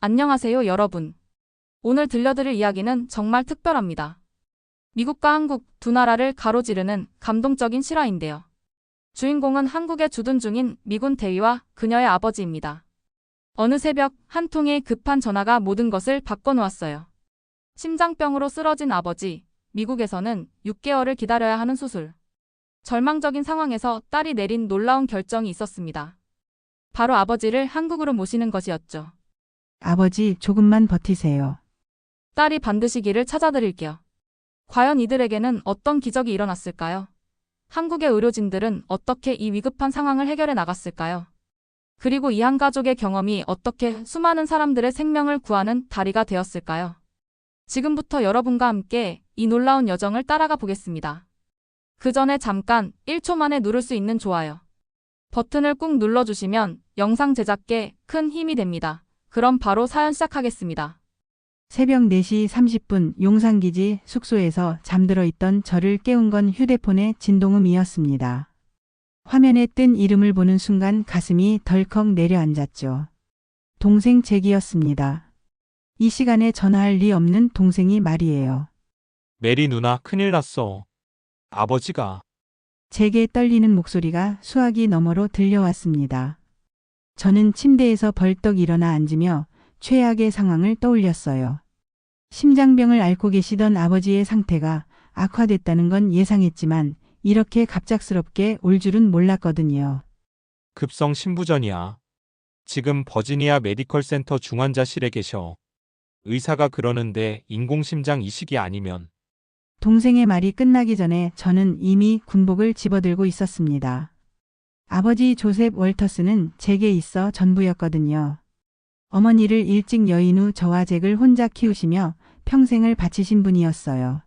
안녕하세요, 여러분. 오늘 들려드릴 이야기는 정말 특별합니다. 미국과 한국 두 나라를 가로지르는 감동적인 실화인데요. 주인공은 한국에 주둔 중인 미군 대위와 그녀의 아버지입니다. 어느 새벽 한 통의 급한 전화가 모든 것을 바꿔놓았어요. 심장병으로 쓰러진 아버지, 미국에서는 6개월을 기다려야 하는 수술. 절망적인 상황에서 딸이 내린 놀라운 결정이 있었습니다. 바로 아버지를 한국으로 모시는 것이었죠. 아버지, 조금만 버티세요. 딸이 반드시 길을 찾아드릴게요. 과연 이들에게는 어떤 기적이 일어났을까요? 한국의 의료진들은 어떻게 이 위급한 상황을 해결해 나갔을까요? 그리고 이 한 가족의 경험이 어떻게 수많은 사람들의 생명을 구하는 다리가 되었을까요? 지금부터 여러분과 함께 이 놀라운 여정을 따라가 보겠습니다. 그 전에 잠깐 1초 만에 누를 수 있는 좋아요 버튼을 꾹 눌러주시면 영상 제작에 큰 힘이 됩니다. 그럼 바로 사연 시작하겠습니다. 새벽 4시 30분 용산기지 숙소에서 잠들어 있던 저를 깨운 건 휴대폰의 진동음이었습니다. 화면에 뜬 이름을 보는 순간 가슴이 덜컥 내려앉았죠. 동생 잭이었습니다. 이 시간에 전화할 리 없는 동생이 말이에요. 메리 누나 큰일 났어. 아버지가. 잭의 떨리는 목소리가 수화기 너머로 들려왔습니다. 저는 침대에서 벌떡 일어나 앉으며 최악의 상황을 떠올렸어요. 심장병을 앓고 계시던 아버지의 상태가 악화됐다는 건 예상했지만 이렇게 갑작스럽게 올 줄은 몰랐거든요. 급성 심부전이야. 지금 버지니아 메디컬 센터 중환자실에 계셔. 의사가 그러는데 인공심장 이식이 아니면. 동생의 말이 끝나기 전에 저는 이미 군복을 집어들고 있었습니다. 아버지 조셉 월터스는 잭에 있어 전부였거든요. 어머니를 일찍 여인 후 저와 잭을 혼자 키우시며 평생을 바치신 분이었어요.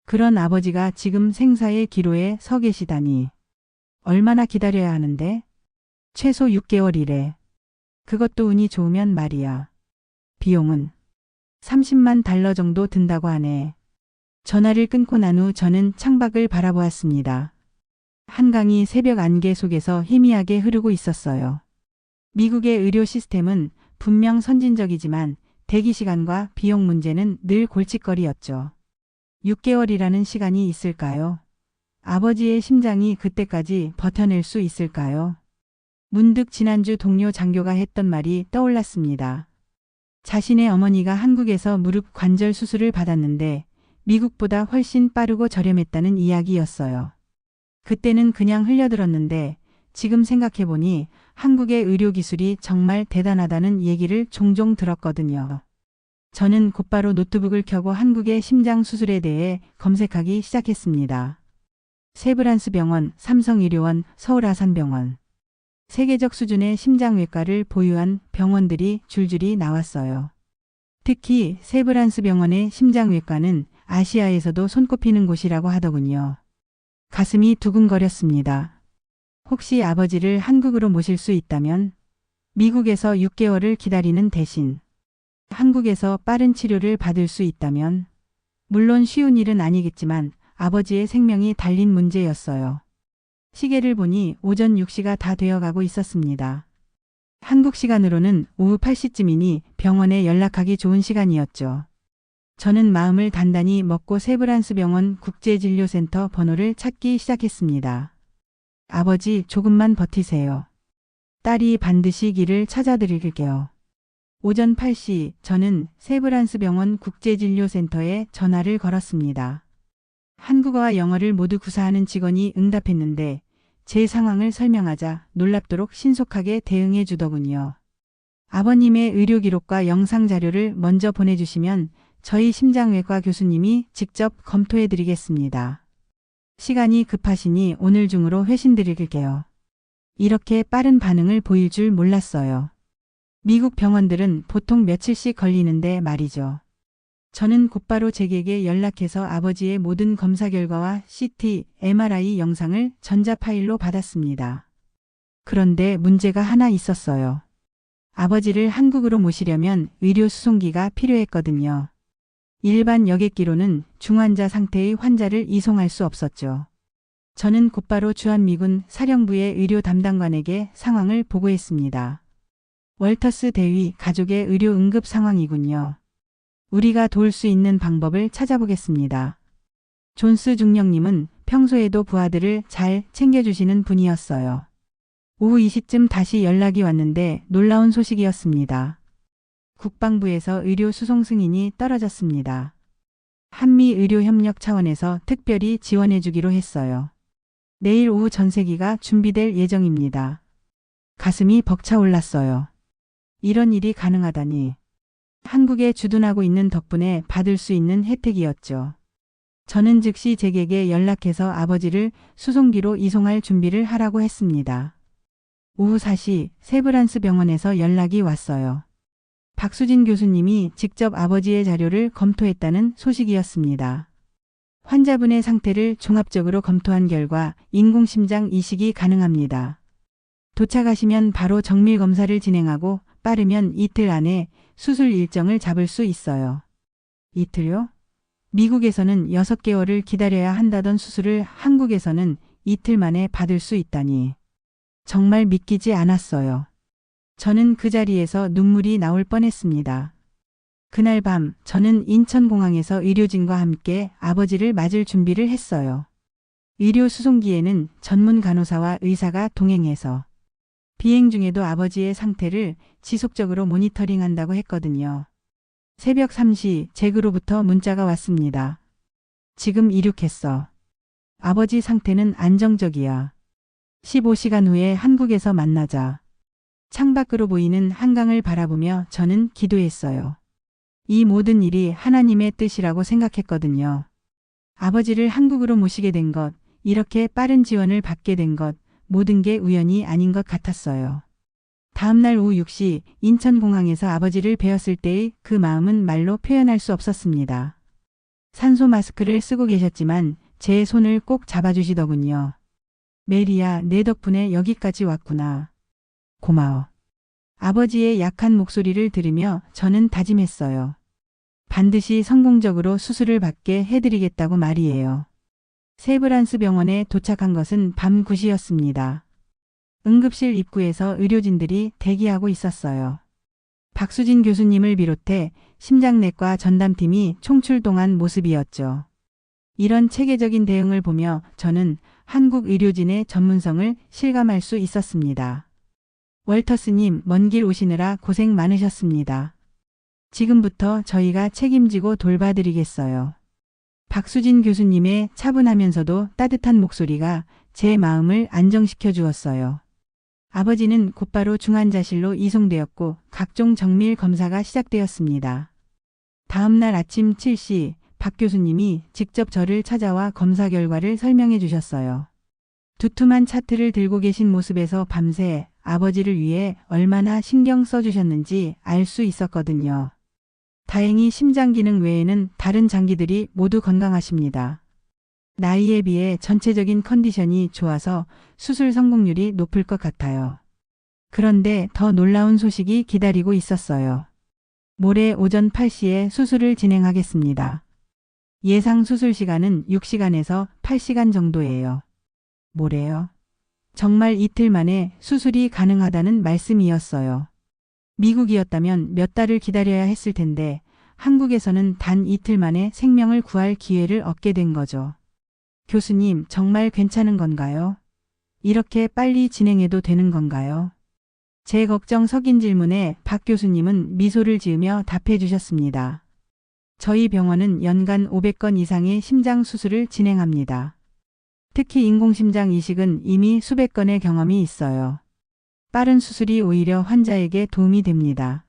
그런 아버지가 지금 생사의 기로에 서 계시다니. 얼마나 기다려야 하는데? 최소 6개월이래. 그것도 운이 좋으면 말이야. 비용은 30만 달러 정도 든다고 하네. 전화를 끊고 난 후 저는 창밖을 바라보았습니다. 한강이 새벽 안개 속에서 희미하게 흐르고 있었어요. 미국의 의료 시스템은 분명 선진적이지만 대기 시간과 비용 문제는 늘 골칫거리였죠. 6개월이라는 시간이 있을까요? 아버지의 심장이 그때까지 버텨낼 수 있을까요? 문득 지난주 동료 장교가 했던 말이 떠올랐습니다. 자신의 어머니가 한국에서 무릎 관절 수술을 받았는데 미국보다 훨씬 빠르고 저렴했다는 이야기였어요. 그때는 그냥 흘려들었는데 지금 생각해보니 한국의 의료기술이 정말 대단하다는 얘기를 종종 들었거든요. 저는 곧바로 노트북을 켜고 한국의 심장수술에 대해 검색하기 시작했습니다. 세브란스병원, 삼성의료원, 서울아산병원. 세계적 수준의 심장외과를 보유한 병원들이 줄줄이 나왔어요. 특히 세브란스병원의 심장외과는 아시아에서도 손꼽히는 곳이라고 하더군요. 가슴이 두근거렸습니다. 혹시 아버지를 한국으로 모실 수 있다면? 미국에서 6개월을 기다리는 대신 한국에서 빠른 치료를 받을 수 있다면? 물론 쉬운 일은 아니겠지만 아버지의 생명이 달린 문제였어요. 시계를 보니 오전 6시가 다 되어가고 있었습니다. 한국 시간으로는 오후 8시쯤이니 병원에 연락하기 좋은 시간이었죠. 저는 마음을 단단히 먹고 세브란스병원 국제진료센터 번호를 찾기 시작했습니다. 아버지, 조금만 버티세요. 딸이 반드시 길을 찾아드릴게요. 오전 8시 저는 세브란스병원 국제진료센터에 전화를 걸었습니다. 한국어와 영어를 모두 구사하는 직원이 응답했는데 제 상황을 설명하자 놀랍도록 신속하게 대응해 주더군요. 아버님의 의료 기록과 영상 자료를 먼저 보내주시면 저희 심장외과 교수님이 직접 검토해 드리겠습니다. 시간이 급하시니 오늘 중으로 회신드릴게요. 이렇게 빠른 반응을 보일 줄 몰랐어요. 미국 병원들은 보통 며칠씩 걸리는데 말이죠. 저는 곧바로 잭에게 연락해서 아버지의 모든 검사 결과와 CT, MRI 영상을 전자 파일로 받았습니다. 그런데 문제가 하나 있었어요. 아버지를 한국으로 모시려면 의료 수송기가 필요했거든요. 일반 여객기로는 중환자 상태의 환자를 이송할 수 없었죠. 저는 곧바로 주한미군 사령부의 의료 담당관에게 상황을 보고했습니다. 월터스 대위 가족의 의료 응급 상황이군요. 우리가 도울 수 있는 방법을 찾아보겠습니다. 존스 중령님은 평소에도 부하들을 잘 챙겨주시는 분이었어요. 오후 2시쯤 다시 연락이 왔는데 놀라운 소식이었습니다. 국방부에서 의료 수송 승인이 떨어졌습니다. 한미 의료 협력 차원에서 특별히 지원해 주기로 했어요. 내일 오후 전세기가 준비될 예정입니다. 가슴이 벅차올랐어요. 이런 일이 가능하다니. 한국에 주둔하고 있는 덕분에 받을 수 있는 혜택이었죠. 저는 즉시 잭에게 연락해서 아버지를 수송기로 이송할 준비를 하라고 했습니다. 오후 4시 세브란스 병원에서 연락이 왔어요. 박수진 교수님이 직접 아버지의 자료를 검토했다는 소식이었습니다. 환자분의 상태를 종합적으로 검토한 결과 인공심장 이식이 가능합니다. 도착하시면 바로 정밀 검사를 진행하고 빠르면 이틀 안에 수술 일정을 잡을 수 있어요. 이틀요? 미국에서는 6개월을 기다려야 한다던 수술을 한국에서는 이틀 만에 받을 수 있다니. 정말 믿기지 않았어요. 저는 그 자리에서 눈물이 나올 뻔했습니다. 그날 밤 저는 인천공항에서 의료진과 함께 아버지를 맞을 준비를 했어요. 의료 수송기에는 전문 간호사와 의사가 동행해서 비행 중에도 아버지의 상태를 지속적으로 모니터링한다고 했거든요. 새벽 3시 잭으로부터 문자가 왔습니다. 지금 이륙했어. 아버지 상태는 안정적이야. 15시간 후에 한국에서 만나자. 창밖으로 보이는 한강을 바라보며 저는 기도했어요. 이 모든 일이 하나님의 뜻이라고 생각했거든요. 아버지를 한국으로 모시게 된 것, 이렇게 빠른 지원을 받게 된 것, 모든 게 우연이 아닌 것 같았어요. 다음날 오후 6시 인천공항에서 아버지를 뵈었을 때의 그 마음은 말로 표현할 수 없었습니다. 산소 마스크를 쓰고 계셨지만 제 손을 꼭 잡아주시더군요. 메리야, 내 덕분에 여기까지 왔구나. 고마워. 아버지의 약한 목소리를 들으며 저는 다짐했어요. 반드시 성공적으로 수술을 받게 해드리겠다고 말이에요. 세브란스 병원에 도착한 것은 밤 9시였습니다. 응급실 입구에서 의료진들이 대기하고 있었어요. 박수진 교수님을 비롯해 심장내과 전담팀이 총출동한 모습이었죠. 이런 체계적인 대응을 보며 저는 한국 의료진의 전문성을 실감할 수 있었습니다. 월터스님, 먼 길 오시느라 고생 많으셨습니다. 지금부터 저희가 책임지고 돌봐드리겠어요. 박수진 교수님의 차분하면서도 따뜻한 목소리가 제 마음을 안정시켜 주었어요. 아버지는 곧바로 중환자실로 이송되었고 각종 정밀 검사가 시작되었습니다. 다음 날 아침 7시 박 교수님이 직접 저를 찾아와 검사 결과를 설명해 주셨어요. 두툼한 차트를 들고 계신 모습에서 밤새 아버지를 위해 얼마나 신경 써주셨는지 알 수 있었거든요. 다행히 심장 기능 외에는 다른 장기들이 모두 건강하십니다. 나이에 비해 전체적인 컨디션이 좋아서 수술 성공률이 높을 것 같아요. 그런데 더 놀라운 소식이 기다리고 있었어요. 모레 오전 8시에 수술을 진행하겠습니다. 예상 수술 시간은 6시간에서 8시간 정도예요. 모레요? 정말 이틀 만에 수술이 가능하다는 말씀이었어요. 미국이었다면 몇 달을 기다려야 했을 텐데 한국에서는 단 이틀 만에 생명을 구할 기회를 얻게 된 거죠. 교수님, 정말 괜찮은 건가요? 이렇게 빨리 진행해도 되는 건가요? 제 걱정 섞인 질문에 박 교수님은 미소를 지으며 답해 주셨습니다. 저희 병원은 연간 500건 이상의 심장 수술을 진행합니다. 특히 인공심장 이식은 이미 수백 건의 경험이 있어요. 빠른 수술이 오히려 환자에게 도움이 됩니다.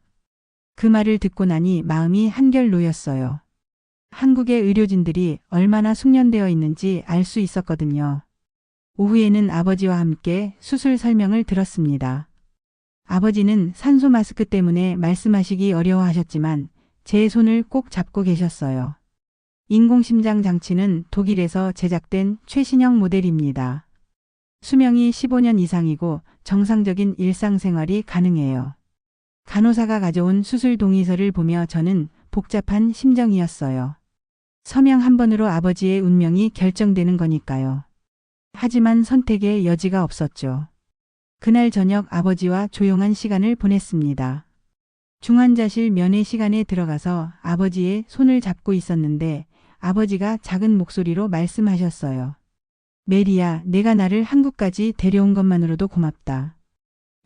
그 말을 듣고 나니 마음이 한결 놓였어요. 한국의 의료진들이 얼마나 숙련되어 있는지 알 수 있었거든요. 오후에는 아버지와 함께 수술 설명을 들었습니다. 아버지는 산소 마스크 때문에 말씀하시기 어려워하셨지만 제 손을 꼭 잡고 계셨어요. 인공심장 장치는 독일에서 제작된 최신형 모델입니다. 수명이 15년 이상이고 정상적인 일상생활이 가능해요. 간호사가 가져온 수술 동의서를 보며 저는 복잡한 심정이었어요. 서명 한 번으로 아버지의 운명이 결정되는 거니까요. 하지만 선택의 여지가 없었죠. 그날 저녁 아버지와 조용한 시간을 보냈습니다. 중환자실 면회 시간에 들어가서 아버지의 손을 잡고 있었는데 아버지가 작은 목소리로 말씀하셨어요. 메리야, 내가 나를 한국까지 데려온 것만으로도 고맙다.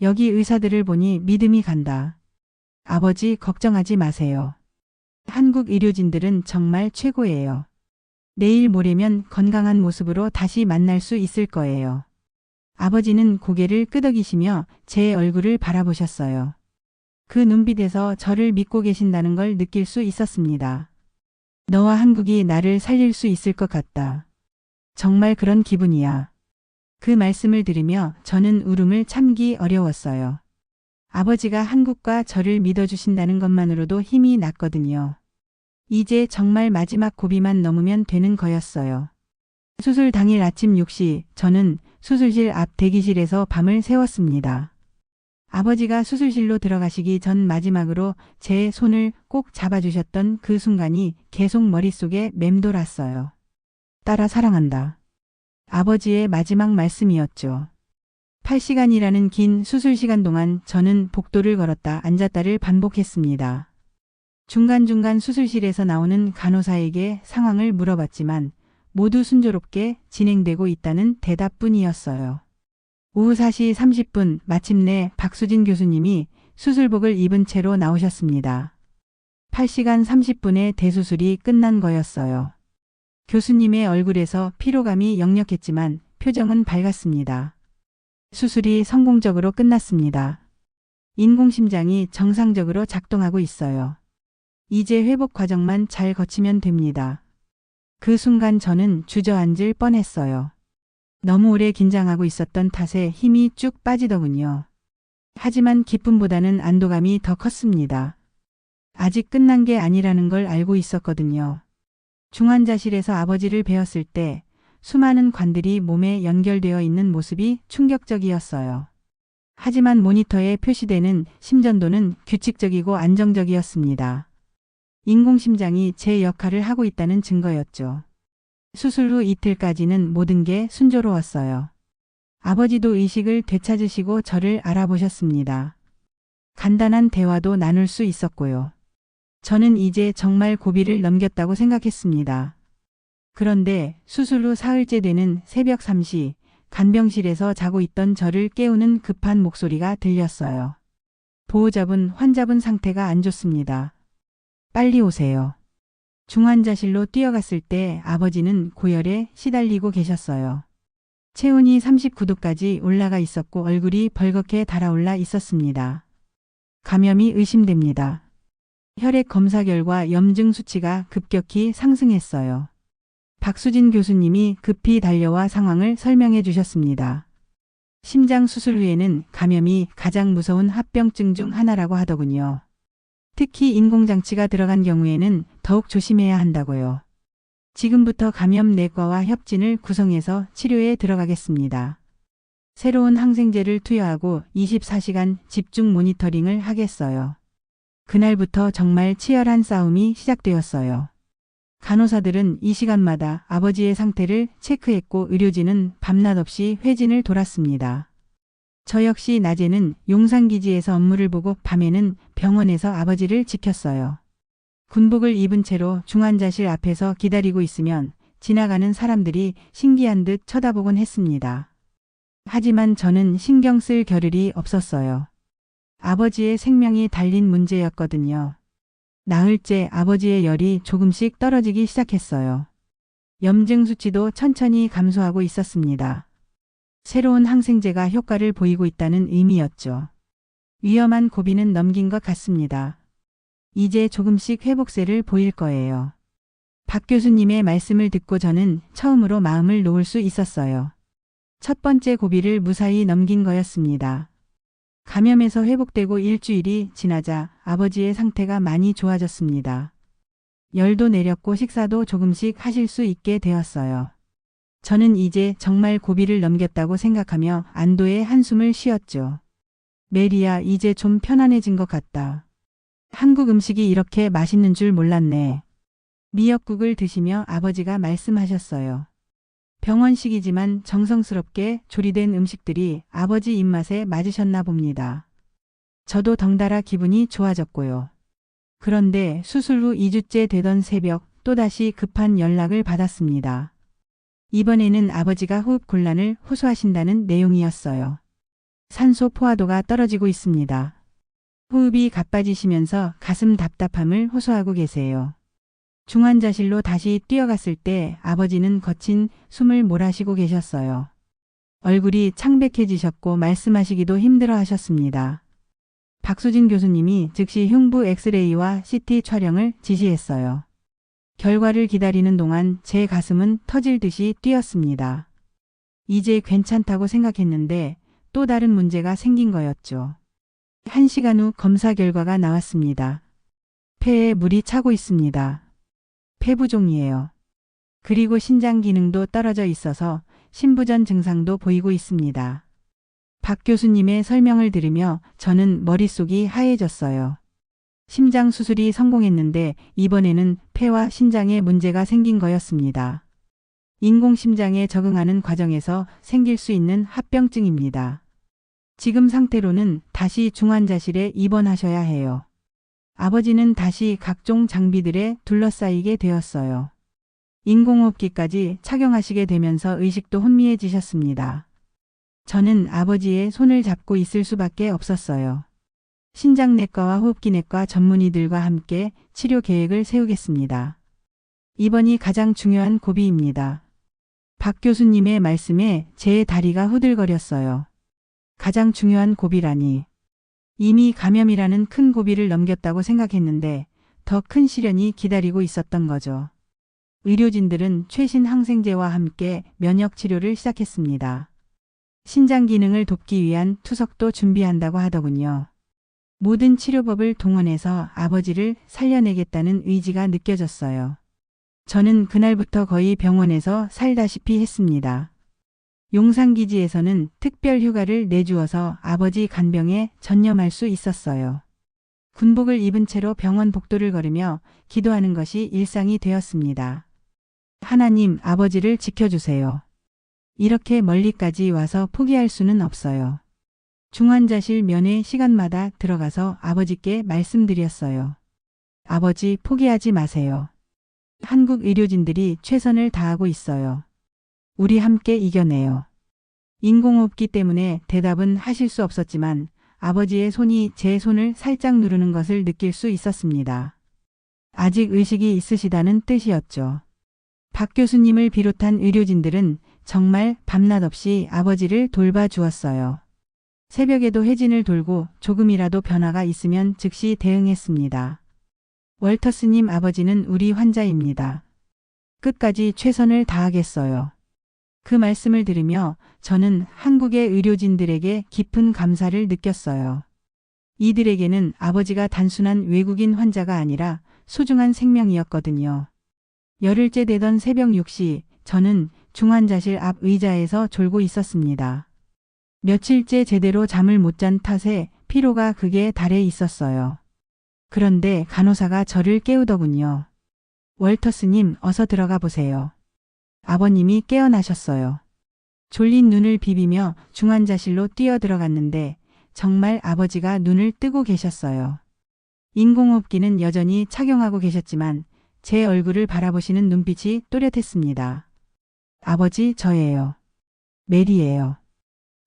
여기 의사들을 보니 믿음이 간다. 아버지 걱정하지 마세요. 한국 의료진들은 정말 최고예요. 내일 모레면 건강한 모습으로 다시 만날 수 있을 거예요. 아버지는 고개를 끄덕이시며 제 얼굴을 바라보셨어요. 그 눈빛에서 저를 믿고 계신다는 걸 느낄 수 있었습니다. 너와 한국이 나를 살릴 수 있을 것 같다. 정말 그런 기분이야. 그 말씀을 들으며 저는 울음을 참기 어려웠어요. 아버지가 한국과 저를 믿어주신다는 것만으로도 힘이 났거든요. 이제 정말 마지막 고비만 넘으면 되는 거였어요. 수술 당일 아침 6시 저는 수술실 앞 대기실에서 밤을 새웠습니다. 아버지가 수술실로 들어가시기 전 마지막으로 제 손을 꼭 잡아주셨던 그 순간이 계속 머릿속에 맴돌았어요. 딸아 사랑한다. 아버지의 마지막 말씀이었죠. 8시간이라는 긴 수술 시간 동안 저는 복도를 걸었다 앉았다를 반복했습니다. 중간중간 수술실에서 나오는 간호사에게 상황을 물어봤지만 모두 순조롭게 진행되고 있다는 대답뿐이었어요. 오후 4시 30분 마침내 박수진 교수님이 수술복을 입은 채로 나오셨습니다. 8시간 30분의 대수술이 끝난 거였어요. 교수님의 얼굴에서 피로감이 역력했지만 표정은 밝았습니다. 수술이 성공적으로 끝났습니다. 인공심장이 정상적으로 작동하고 있어요. 이제 회복 과정만 잘 거치면 됩니다. 그 순간 저는 주저앉을 뻔했어요. 너무 오래 긴장하고 있었던 탓에 힘이 쭉 빠지더군요. 하지만 기쁨보다는 안도감이 더 컸습니다. 아직 끝난 게 아니라는 걸 알고 있었거든요. 중환자실에서 아버지를 뵈었을 때 수많은 관들이 몸에 연결되어 있는 모습이 충격적이었어요. 하지만 모니터에 표시되는 심전도는 규칙적이고 안정적이었습니다. 인공심장이 제 역할을 하고 있다는 증거였죠. 수술 후 이틀까지는 모든 게 순조로웠어요. 아버지도 의식을 되찾으시고 저를 알아보셨습니다. 간단한 대화도 나눌 수 있었고요. 저는 이제 정말 고비를 넘겼다고 생각했습니다. 그런데 수술 후 사흘째 되는 새벽 3시 간병실에서 자고 있던 저를 깨우는 급한 목소리가 들렸어요. 보호자분, 환자분 상태가 안 좋습니다. 빨리 오세요. 중환자실로 뛰어갔을 때 아버지는 고열에 시달리고 계셨어요. 체온이 39도까지 올라가 있었고 얼굴이 벌겋게 달아올라 있었습니다. 감염이 의심됩니다. 혈액 검사 결과 염증 수치가 급격히 상승했어요. 박수진 교수님이 급히 달려와 상황을 설명해 주셨습니다. 심장 수술 후에는 감염이 가장 무서운 합병증 중 하나라고 하더군요. 특히 인공장치가 들어간 경우에는 더욱 조심해야 한다고요. 지금부터 감염 내과와 협진을 구성해서 치료에 들어가겠습니다. 새로운 항생제를 투여하고 24시간 집중 모니터링을 하겠어요. 그날부터 정말 치열한 싸움이 시작되었어요. 간호사들은 이 시간마다 아버지의 상태를 체크했고 의료진은 밤낮 없이 회진을 돌았습니다. 저 역시 낮에는 용산기지에서 업무를 보고 밤에는 병원에서 아버지를 지켰어요. 군복을 입은 채로 중환자실 앞에서 기다리고 있으면 지나가는 사람들이 신기한 듯 쳐다보곤 했습니다. 하지만 저는 신경 쓸 겨를이 없었어요. 아버지의 생명이 달린 문제였거든요. 나흘째 아버지의 열이 조금씩 떨어지기 시작했어요. 염증 수치도 천천히 감소하고 있었습니다. 새로운 항생제가 효과를 보이고 있다는 의미였죠. 위험한 고비는 넘긴 것 같습니다. 이제 조금씩 회복세를 보일 거예요. 박 교수님의 말씀을 듣고 저는 처음으로 마음을 놓을 수 있었어요. 첫 번째 고비를 무사히 넘긴 거였습니다. 감염에서 회복되고 일주일이 지나자 아버지의 상태가 많이 좋아졌습니다. 열도 내렸고 식사도 조금씩 하실 수 있게 되었어요. 저는 이제 정말 고비를 넘겼다고 생각하며 안도의 한숨을 쉬었죠. 메리야, 이제 좀 편안해진 것 같다. 한국 음식이 이렇게 맛있는 줄 몰랐네. 미역국을 드시며 아버지가 말씀하셨어요. 병원식이지만 정성스럽게 조리된 음식들이 아버지 입맛에 맞으셨나 봅니다. 저도 덩달아 기분이 좋아졌고요. 그런데 수술 후 2주째 되던 새벽 또다시 급한 연락을 받았습니다. 이번에는 아버지가 호흡 곤란을 호소하신다는 내용이었어요. 산소 포화도가 떨어지고 있습니다. 호흡이 가빠지시면서 가슴 답답함을 호소하고 계세요. 중환자실로 다시 뛰어갔을 때 아버지는 거친 숨을 몰아쉬고 계셨어요. 얼굴이 창백해지셨고 말씀하시기도 힘들어 하셨습니다. 박수진 교수님이 즉시 흉부 엑스레이와 CT 촬영을 지시했어요. 결과를 기다리는 동안 제 가슴은 터질 듯이 뛰었습니다. 이제 괜찮다고 생각했는데 또 다른 문제가 생긴 거였죠. 1시간 후 검사 결과가 나왔습니다. 폐에 물이 차고 있습니다. 폐부종이에요. 그리고 신장 기능도 떨어져 있어서 신부전 증상도 보이고 있습니다. 박 교수님의 설명을 들으며 저는 머릿속이 하얘졌어요. 심장 수술이 성공했는데 이번에는 폐와 신장에 문제가 생긴 거였습니다. 인공심장에 적응하는 과정에서 생길 수 있는 합병증입니다. 지금 상태로는 다시 중환자실에 입원하셔야 해요. 아버지는 다시 각종 장비들에 둘러싸이게 되었어요. 인공호흡기까지 착용하시게 되면서 의식도 혼미해지셨습니다. 저는 아버지의 손을 잡고 있을 수밖에 없었어요. 신장내과와 호흡기내과 전문의들과 함께 치료 계획을 세우겠습니다. 이번이 가장 중요한 고비입니다. 박 교수님의 말씀에 제 다리가 후들거렸어요. 가장 중요한 고비라니. 이미 감염이라는 큰 고비를 넘겼다고 생각했는데 더 큰 시련이 기다리고 있었던 거죠. 의료진들은 최신 항생제와 함께 면역 치료를 시작했습니다. 신장 기능을 돕기 위한 투석도 준비한다고 하더군요. 모든 치료법을 동원해서 아버지를 살려내겠다는 의지가 느껴졌어요. 저는 그날부터 거의 병원에서 살다시피 했습니다. 용산기지에서는 특별 휴가를 내주어서 아버지 간병에 전념할 수 있었어요. 군복을 입은 채로 병원 복도를 걸으며 기도하는 것이 일상이 되었습니다. 하나님, 아버지를 지켜주세요. 이렇게 멀리까지 와서 포기할 수는 없어요. 중환자실 면회 시간마다 들어가서 아버지께 말씀드렸어요. 아버지, 포기하지 마세요. 한국 의료진들이 최선을 다하고 있어요. 우리 함께 이겨내요. 인공호흡기 때문에 대답은 하실 수 없었지만 아버지의 손이 제 손을 살짝 누르는 것을 느낄 수 있었습니다. 아직 의식이 있으시다는 뜻이었죠. 박 교수님을 비롯한 의료진들은 정말 밤낮 없이 아버지를 돌봐주었어요. 새벽에도 회진을 돌고 조금이라도 변화가 있으면 즉시 대응했습니다. 월터스님 아버지는 우리 환자입니다. 끝까지 최선을 다하겠어요. 그 말씀을 들으며 저는 한국의 의료진들에게 깊은 감사를 느꼈어요. 이들에게는 아버지가 단순한 외국인 환자가 아니라 소중한 생명이었거든요. 열흘째 되던 새벽 6시 저는 중환자실 앞 의자에서 졸고 있었습니다. 며칠째 제대로 잠을 못 잔 탓에 피로가 극에 달해 있었어요. 그런데 간호사가 저를 깨우더군요. 월터스님, 어서 들어가 보세요. 아버님이 깨어나셨어요. 졸린 눈을 비비며 중환자실로 뛰어 들어갔는데 정말 아버지가 눈을 뜨고 계셨어요. 인공호흡기는 여전히 착용하고 계셨지만 제 얼굴을 바라보시는 눈빛이 또렷했습니다. 아버지, 저예요. 메리예요.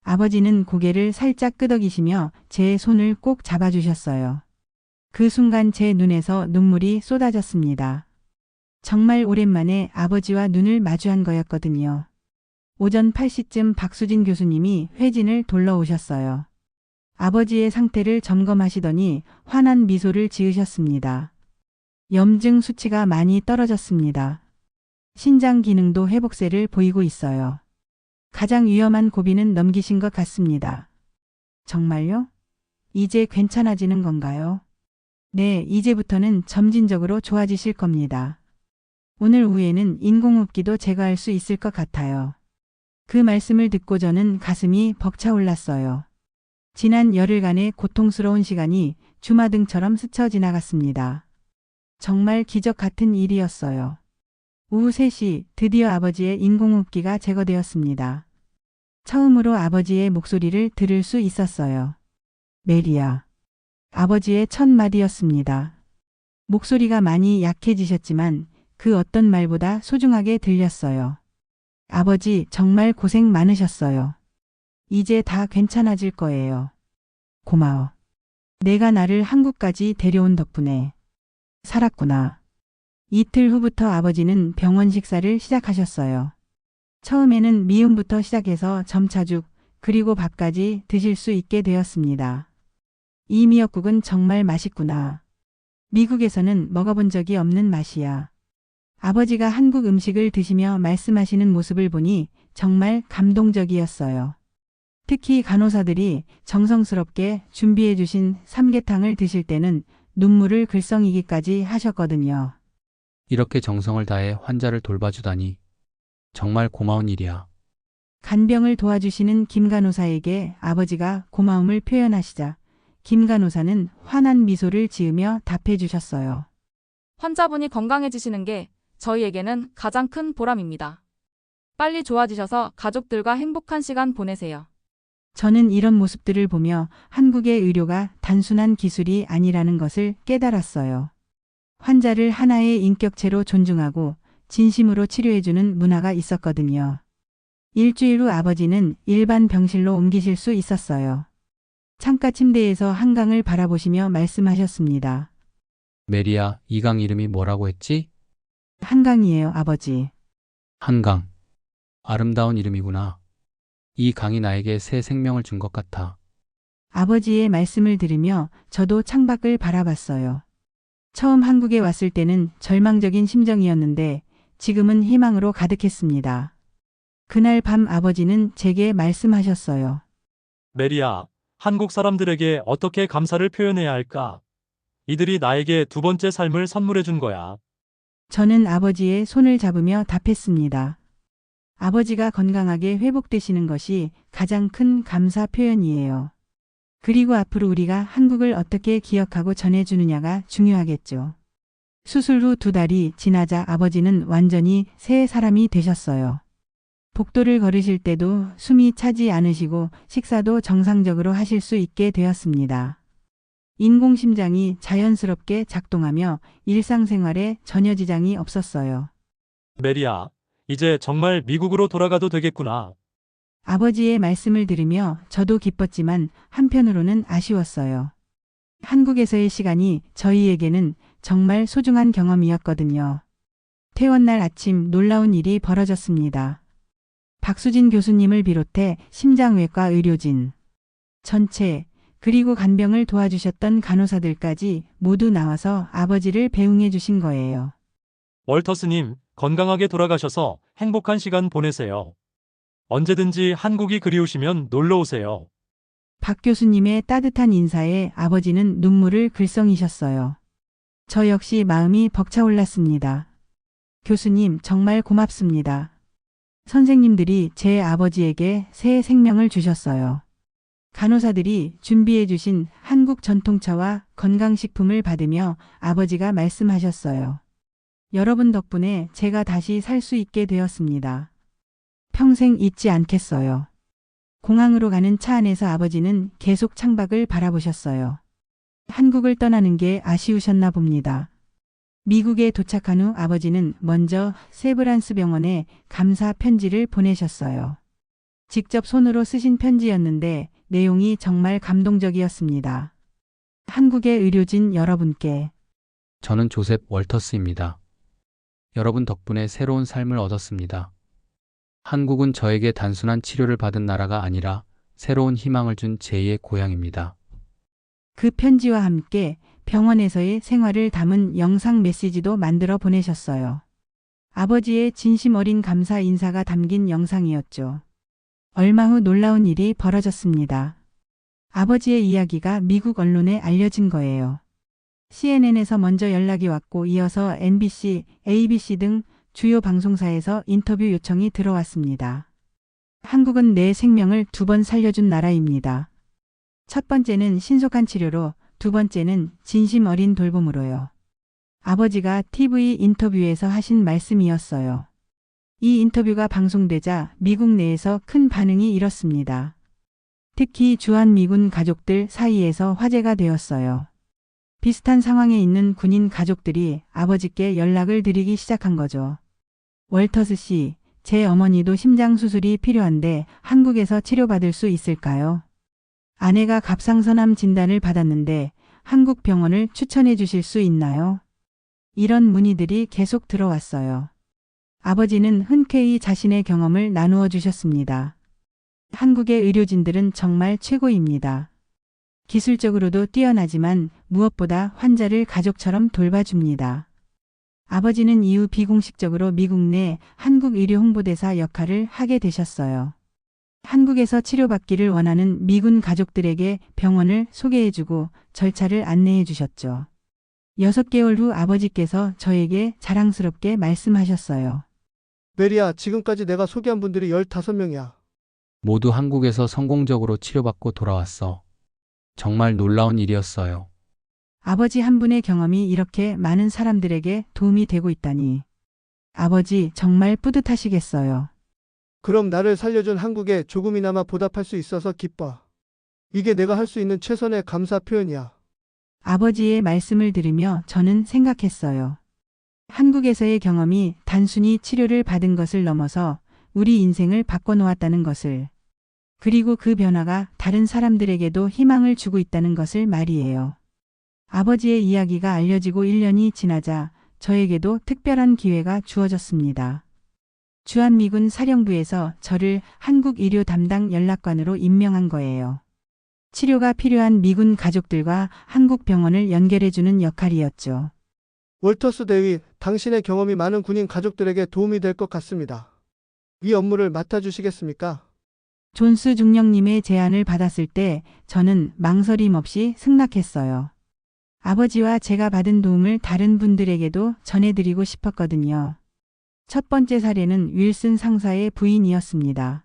아버지는 고개를 살짝 끄덕이시며 제 손을 꼭 잡아주셨어요. 그 순간 제 눈에서 눈물이 쏟아졌습니다. 정말 오랜만에 아버지와 눈을 마주한 거였거든요. 오전 8시쯤 박수진 교수님이 회진을 돌러 오셨어요. 아버지의 상태를 점검하시더니 환한 미소를 지으셨습니다. 염증 수치가 많이 떨어졌습니다. 신장 기능도 회복세를 보이고 있어요. 가장 위험한 고비는 넘기신 것 같습니다. 정말요? 이제 괜찮아지는 건가요? 네, 이제부터는 점진적으로 좋아지실 겁니다. 오늘 오후에는 인공호흡기도 제거할 수 있을 것 같아요. 그 말씀을 듣고 저는 가슴이 벅차올랐어요. 지난 열흘간의 고통스러운 시간이 주마등처럼 스쳐 지나갔습니다. 정말 기적 같은 일이었어요. 오후 3시 드디어 아버지의 인공호흡기가 제거되었습니다. 처음으로 아버지의 목소리를 들을 수 있었어요. 메리야. 아버지의 첫 마디였습니다. 목소리가 많이 약해지셨지만 그 어떤 말보다 소중하게 들렸어요. 아버지 정말 고생 많으셨어요. 이제 다 괜찮아질 거예요. 고마워. 내가 나를 한국까지 데려온 덕분에 살았구나. 이틀 후부터 아버지는 병원 식사를 시작하셨어요. 처음에는 미음부터 시작해서 점차죽 그리고 밥까지 드실 수 있게 되었습니다. 이 미역국은 정말 맛있구나. 미국에서는 먹어본 적이 없는 맛이야. 아버지가 한국 음식을 드시며 말씀하시는 모습을 보니 정말 감동적이었어요. 특히 간호사들이 정성스럽게 준비해 주신 삼계탕을 드실 때는 눈물을 글썽이기까지 하셨거든요. 이렇게 정성을 다해 환자를 돌봐주다니 정말 고마운 일이야. 간병을 도와주시는 김 간호사에게 아버지가 고마움을 표현하시자 김 간호사는 환한 미소를 지으며 답해 주셨어요. 환자분이 건강해지시는 게 저희에게는 가장 큰 보람입니다. 빨리 좋아지셔서 가족들과 행복한 시간 보내세요. 저는 이런 모습들을 보며 한국의 의료가 단순한 기술이 아니라는 것을 깨달았어요. 환자를 하나의 인격체로 존중하고 진심으로 치료해주는 문화가 있었거든요. 일주일 후 아버지는 일반 병실로 옮기실 수 있었어요. 창가 침대에서 한강을 바라보시며 말씀하셨습니다. 메리야, 이 강 이름이 뭐라고 했지? 한강이에요, 아버지. 한강. 아름다운 이름이구나. 이 강이 나에게 새 생명을 준 것 같아. 아버지의 말씀을 들으며 저도 창밖을 바라봤어요. 처음 한국에 왔을 때는 절망적인 심정이었는데 지금은 희망으로 가득했습니다. 그날 밤 아버지는 제게 말씀하셨어요. 메리야, 한국 사람들에게 어떻게 감사를 표현해야 할까? 이들이 나에게 두 번째 삶을 선물해 준 거야. 저는 아버지의 손을 잡으며 답했습니다. 아버지가 건강하게 회복되시는 것이 가장 큰 감사 표현이에요. 그리고 앞으로 우리가 한국을 어떻게 기억하고 전해주느냐가 중요하겠죠. 수술 후 2달이 지나자 아버지는 완전히 새 사람이 되셨어요. 복도를 걸으실 때도 숨이 차지 않으시고 식사도 정상적으로 하실 수 있게 되었습니다. 인공심장이 자연스럽게 작동하며 일상생활에 전혀 지장이 없었어요. 메리야, 이제 정말 미국으로 돌아가도 되겠구나. 아버지의 말씀을 들으며 저도 기뻤지만 한편으로는 아쉬웠어요. 한국에서의 시간이 저희에게는 정말 소중한 경험이었거든요. 퇴원날 아침 놀라운 일이 벌어졌습니다. 박수진 교수님을 비롯해 심장외과 의료진, 전체, 그리고 간병을 도와주셨던 간호사들까지 모두 나와서 아버지를 배웅해 주신 거예요. 월터스님, 건강하게 돌아가셔서 행복한 시간 보내세요. 언제든지 한국이 그리우시면 놀러 오세요. 박 교수님의 따뜻한 인사에 아버지는 눈물을 글썽이셨어요. 저 역시 마음이 벅차올랐습니다. 교수님, 정말 고맙습니다. 선생님들이 제 아버지에게 새 생명을 주셨어요. 간호사들이 준비해 주신 한국 전통차와 건강식품을 받으며 아버지가 말씀하셨어요. 여러분 덕분에 제가 다시 살 수 있게 되었습니다. 평생 잊지 않겠어요. 공항으로 가는 차 안에서 아버지는 계속 창밖을 바라보셨어요. 한국을 떠나는 게 아쉬우셨나 봅니다. 미국에 도착한 후 아버지는 먼저 세브란스 병원에 감사 편지를 보내셨어요. 직접 손으로 쓰신 편지였는데 내용이 정말 감동적이었습니다. 한국의 의료진 여러분께 저는 조셉 월터스입니다. 여러분 덕분에 새로운 삶을 얻었습니다. 한국은 저에게 단순한 치료를 받은 나라가 아니라 새로운 희망을 준 제2의 고향입니다. 그 편지와 함께 병원에서의 생활을 담은 영상 메시지도 만들어 보내셨어요. 아버지의 진심 어린 감사 인사가 담긴 영상이었죠. 얼마 후 놀라운 일이 벌어졌습니다. 아버지의 이야기가 미국 언론에 알려진 거예요. CNN에서 먼저 연락이 왔고 이어서 NBC, ABC 등 주요 방송사에서 인터뷰 요청이 들어왔습니다. 한국은 내 생명을 2번 살려준 나라입니다. 첫 번째는 신속한 치료로, 두 번째는 진심 어린 돌봄으로요. 아버지가 TV 인터뷰에서 하신 말씀이었어요. 이 인터뷰가 방송되자 미국 내에서 큰 반응이 일었습니다. 특히 주한미군 가족들 사이에서 화제가 되었어요. 비슷한 상황에 있는 군인 가족들이 아버지께 연락을 드리기 시작한 거죠. 월터스 씨, 제 어머니도 심장 수술이 필요한데 한국에서 치료받을 수 있을까요? 아내가 갑상선암 진단을 받았는데 한국 병원을 추천해 주실 수 있나요? 이런 문의들이 계속 들어왔어요. 아버지는 흔쾌히 자신의 경험을 나누어 주셨습니다. 한국의 의료진들은 정말 최고입니다. 기술적으로도 뛰어나지만 무엇보다 환자를 가족처럼 돌봐줍니다. 아버지는 이후 비공식적으로 미국 내 한국 의료 홍보대사 역할을 하게 되셨어요. 한국에서 치료받기를 원하는 미군 가족들에게 병원을 소개해주고 절차를 안내해 주셨죠. 6개월 후 아버지께서 저에게 자랑스럽게 말씀하셨어요. 메리야, 지금까지 내가 소개한 분들이 15명이야. 모두 한국에서 성공적으로 치료받고 돌아왔어. 정말 놀라운 일이었어요. 아버지 한 분의 경험이 이렇게 많은 사람들에게 도움이 되고 있다니. 아버지 정말 뿌듯하시겠어요. 그럼 나를 살려준 한국에 조금이나마 보답할 수 있어서 기뻐. 이게 내가 할 수 있는 최선의 감사 표현이야. 아버지의 말씀을 들으며 저는 생각했어요. 한국에서의 경험이 단순히 치료를 받은 것을 넘어서 우리 인생을 바꿔놓았다는 것을, 그리고 그 변화가 다른 사람들에게도 희망을 주고 있다는 것을 말이에요. 아버지의 이야기가 알려지고 1년이 지나자 저에게도 특별한 기회가 주어졌습니다. 주한미군 사령부에서 저를 한국 의료 담당 연락관으로 임명한 거예요. 치료가 필요한 미군 가족들과 한국 병원을 연결해주는 역할이었죠. 월터스 대위, 당신의 경험이 많은 군인 가족들에게 도움이 될 것 같습니다. 이 업무를 맡아주시겠습니까? 존스 중령님의 제안을 받았을 때 저는 망설임 없이 승낙했어요. 아버지와 제가 받은 도움을 다른 분들에게도 전해드리고 싶었거든요. 첫 번째 사례는 윌슨 상사의 부인이었습니다.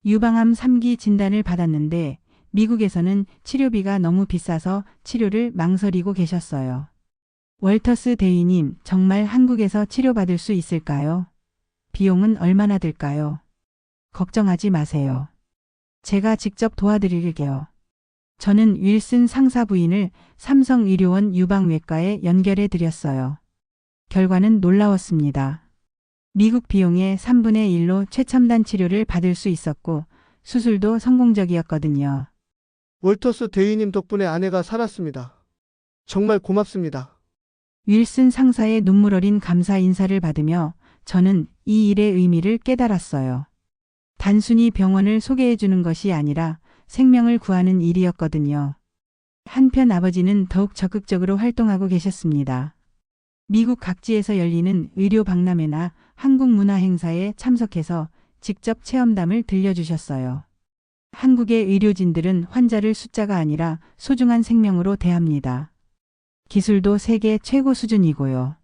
유방암 3기 진단을 받았는데 미국에서는 치료비가 너무 비싸서 치료를 망설이고 계셨어요. 월터스 대위님, 정말 한국에서 치료받을 수 있을까요? 비용은 얼마나 들까요? 걱정하지 마세요. 제가 직접 도와드릴게요. 저는 윌슨 상사 부인을 삼성의료원 유방외과에 연결해 드렸어요. 결과는 놀라웠습니다. 미국 비용의 3분의 1로 최첨단 치료를 받을 수 있었고 수술도 성공적이었거든요. 월터스 대위님 덕분에 아내가 살았습니다. 정말 고맙습니다. 윌슨 상사의 눈물 어린 감사 인사를 받으며 저는 이 일의 의미를 깨달았어요. 단순히 병원을 소개해 주는 것이 아니라 생명을 구하는 일이었거든요. 한편 아버지는 더욱 적극적으로 활동하고 계셨습니다. 미국 각지에서 열리는 의료 박람회나 한국 문화 행사에 참석해서 직접 체험담을 들려주셨어요. 한국의 의료진들은 환자를 숫자가 아니라 소중한 생명으로 대합니다. 기술도 세계 최고 수준이고요.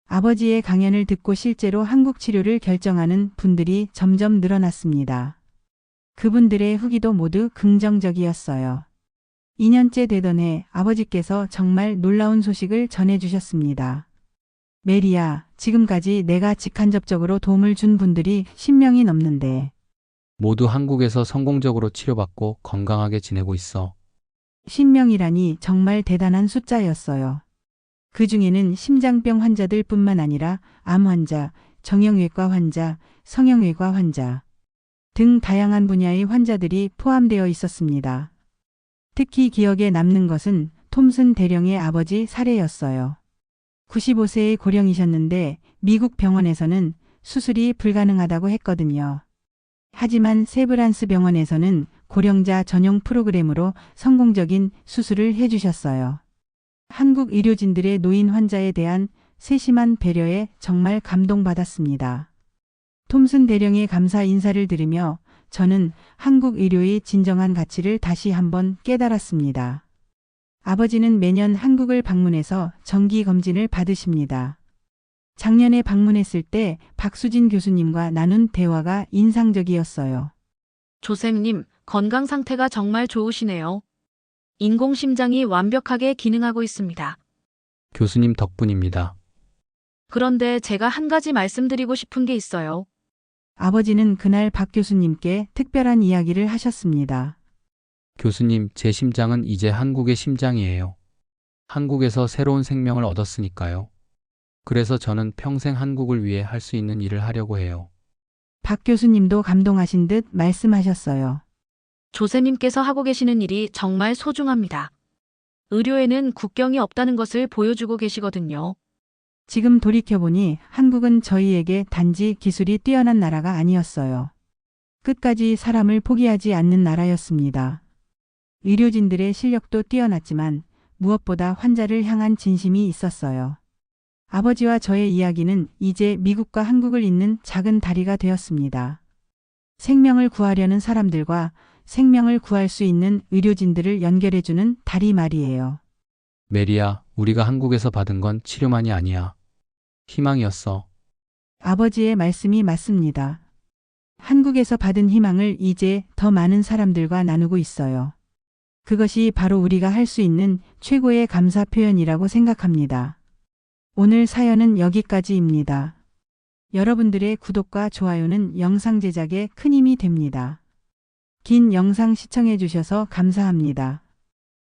아버지의 강연을 듣고 실제로 한국 치료를 결정하는 분들이 점점 늘어났습니다. 그분들의 후기도 모두 긍정적이었어요. 2년째 되던 해 아버지께서 정말 놀라운 소식을 전해주셨습니다. 메리야, 지금까지 내가 직간접적으로 도움을 준 분들이 10명이 넘는데 모두 한국에서 성공적으로 치료받고 건강하게 지내고 있어. 10명이라니 정말 대단한 숫자였어요. 그 중에는 심장병 환자들 뿐만 아니라 암 환자, 정형외과 환자, 성형외과 환자 등 다양한 분야의 환자들이 포함되어 있었습니다. 특히 기억에 남는 것은 톰슨 대령의 아버지 사례였어요. 95세의 고령이셨는데 미국 병원에서는 수술이 불가능하다고 했거든요. 하지만 세브란스 병원에서는 고령자 전용 프로그램으로 성공적인 수술을 해주셨어요. 한국 의료진들의 노인 환자에 대한 세심한 배려에 정말 감동받았습니다. 톰슨 대령의 감사 인사를 들으며 저는 한국 의료의 진정한 가치를 다시 한번 깨달았습니다. 아버지는 매년 한국을 방문해서 정기 검진을 받으십니다. 작년에 방문했을 때 박수진 교수님과 나눈 대화가 인상적이었어요. 조셉님, 건강 상태가 정말 좋으시네요. 인공심장이 완벽하게 기능하고 있습니다. 교수님 덕분입니다. 그런데 제가 한 가지 말씀드리고 싶은 게 있어요. 아버지는 그날 박 교수님께 특별한 이야기를 하셨습니다. 교수님, 제 심장은 이제 한국의 심장이에요. 한국에서 새로운 생명을 얻었으니까요. 그래서 저는 평생 한국을 위해 할 수 있는 일을 하려고 해요. 박 교수님도 감동하신 듯 말씀하셨어요. 조셉님께서 하고 계시는 일이 정말 소중합니다. 의료에는 국경이 없다는 것을 보여주고 계시거든요. 지금 돌이켜보니 한국은 저희에게 단지 기술이 뛰어난 나라가 아니었어요. 끝까지 사람을 포기하지 않는 나라였습니다. 의료진들의 실력도 뛰어났지만 무엇보다 환자를 향한 진심이 있었어요. 아버지와 저의 이야기는 이제 미국과 한국을 잇는 작은 다리가 되었습니다. 생명을 구하려는 사람들과 생명을 구할 수 있는 의료진들을 연결해주는 다리 말이에요. 메리야, 우리가 한국에서 받은 건 치료만이 아니야. 희망이었어. 아버지의 말씀이 맞습니다. 한국에서 받은 희망을 이제 더 많은 사람들과 나누고 있어요. 그것이 바로 우리가 할 수 있는 최고의 감사 표현이라고 생각합니다. 오늘 사연은 여기까지입니다. 여러분들의 구독과 좋아요는 영상 제작에 큰 힘이 됩니다. 긴 영상 시청해 주셔서 감사합니다.